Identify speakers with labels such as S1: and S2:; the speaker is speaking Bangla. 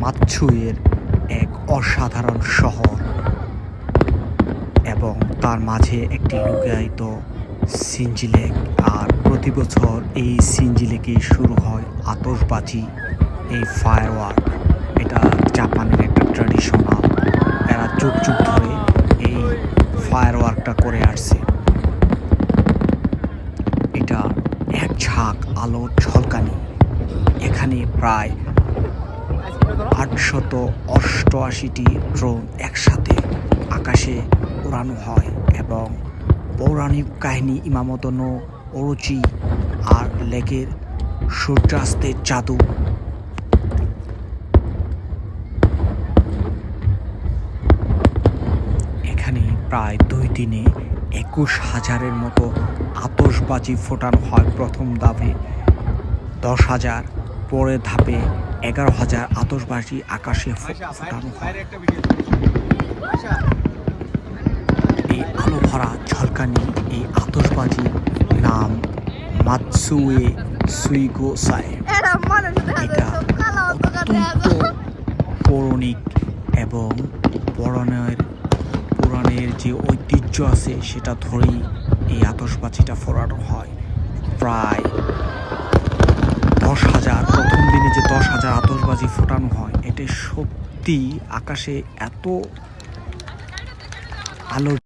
S1: মাতসুইয়ের এক অসাধারণ শহর এবং তার মাঝে একটি লুকায়িত সিনজি লেক। আর প্রতি বছর এই সিনজি লেকে শুরু হয় আতশবাজি, এই ফায়ারওয়ার্ক। এটা জাপানের একটা ট্র্যাডিশনাল, এরা যুগ যুগ ধরে এই ফায়ারওয়ার্কটা করে আসছে। এটা এক ঝাঁক আলোর ঝলকানি। এখানে প্রায় 888টি ড্রোন একসাথে আকাশে উড়ানো হয় এবং পৌরাণিক কাহিনী ইমামত নো ওরোচি আর লেকের সূর্যাস্তের জাদু। এখানে প্রায় 2 দিনে 21,000-এর মতো আতশবাজি ফোটানো হয়। প্রথম ধাপে 10,000, পরের ধাপে 11,000 আতশবাজি আকাশে ফোটানো হয়। এই আলো ভরা ঝলকানি, এই আতশবাজির নাম মাতসুয়ে সুইগোসাই। এটা অত্যন্ত পৌরাণিক এবং পুরাণের যে ঐতিহ্য আছে সেটা ধরেই এই আতশবাজিটা ফোটানো হয়। প্রায় 10,000, প্রথম দিনে যে 10,000 আতশবাজি ফোটানো হয়, এটা সত্যি আকাশে এত আলো